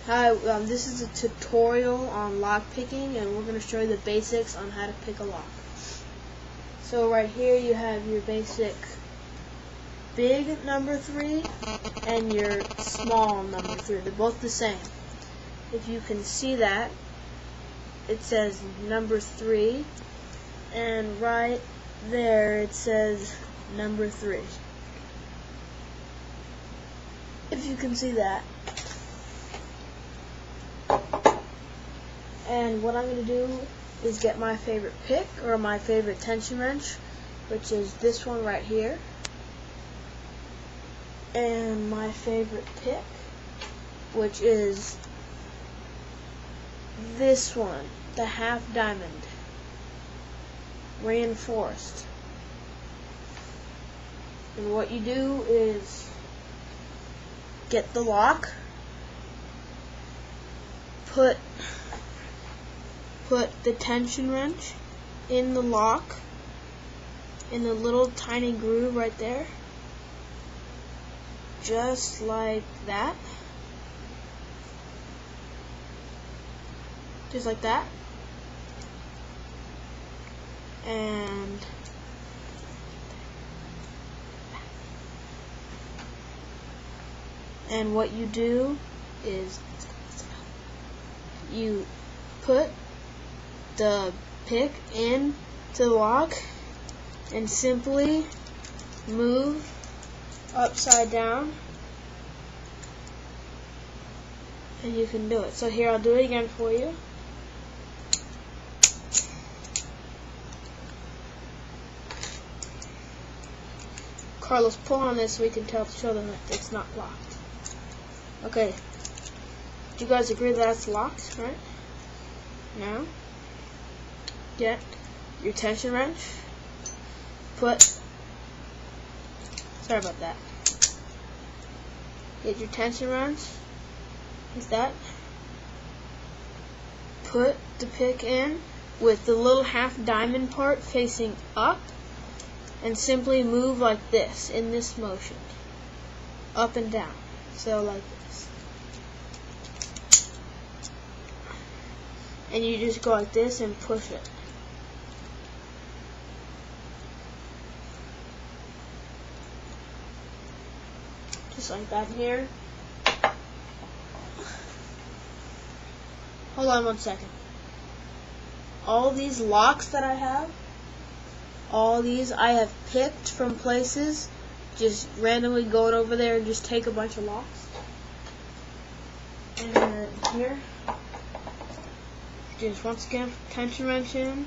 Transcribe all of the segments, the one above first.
Hi, this is a tutorial on lock picking, and we're going to show you the basics on how to pick a lock. So right here you have your basic big number 3 and your small number 3. They're both the same. If you can see that, it says number 3, and right there it says number 3. If you can see that. And what I'm going to do is get my favorite pick, or my favorite tension wrench, which is this one right here. And my favorite pick, which is this one, the half diamond, reinforced. And what you do is get the lock, put the tension wrench in the lock, in the little tiny groove right there, just like that, just like that, and what you do is you put the pick in to the lock and simply move upside down, and you can do it. So here, I'll do it again for you. Carlos, pull on this so we can show them that it's not locked. Okay, do you guys agree that that's locked, right? Now, get your tension wrench, sorry about that, get your tension wrench, like that, put the pick in with the little half diamond part facing up, and simply move like this, in this motion, up and down, so like this. And you just go like this and push it. Just like that here. Hold on one second. All these locks that I have, all these I have picked from places, just randomly going over there and just take a bunch of locks. And here, just once again, tension wrench in.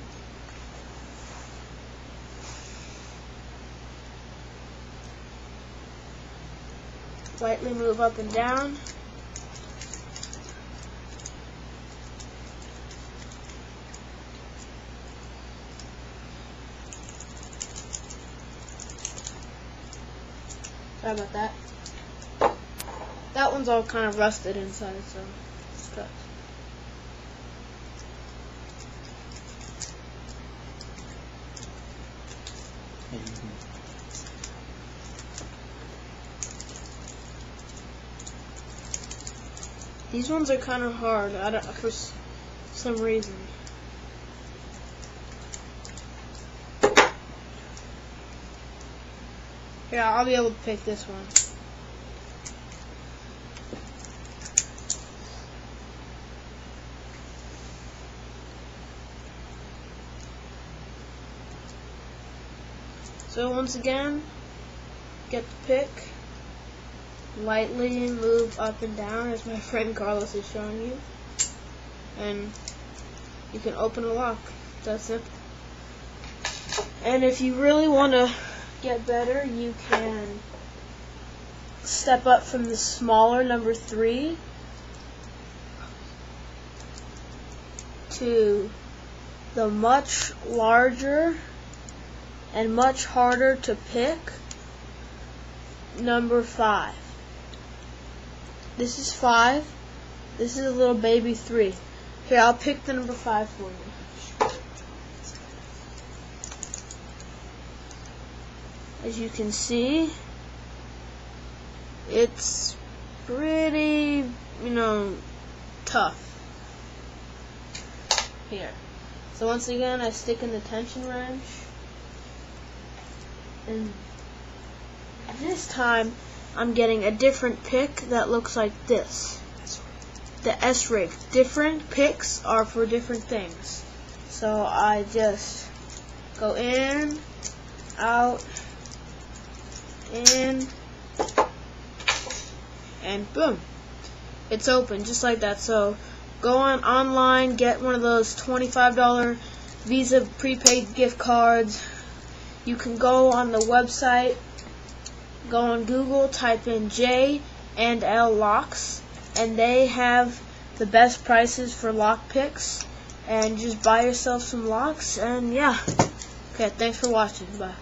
Lightly move up and down. Sorry about that. That one's all kind of rusted inside, so it's cut. These ones are kind of hard, for some reason. Yeah, I'll be able to pick this one. So once again, get the pick, lightly move up and down as my friend Carlos is showing you, and you can open a lock. That's simple. And if you really want to get better, you can step up from the smaller number 3 to the much larger and much harder to pick number 5. This is 5. This is a little baby 3. Here, I'll pick the number 5 for you. As you can see, it's pretty, tough. Here. So once again, I stick in the tension wrench, and this time I'm getting a different pick that looks like this. The S-rig. Different picks are for different things. So I just go in, out, in, and boom. It's open just like that. So go online, get one of those $25 Visa prepaid gift cards. You can go on the website, go on Google, type in J&L locks, and they have the best prices for lock picks, and just buy yourself some locks, and yeah. Okay, thanks for watching. Bye.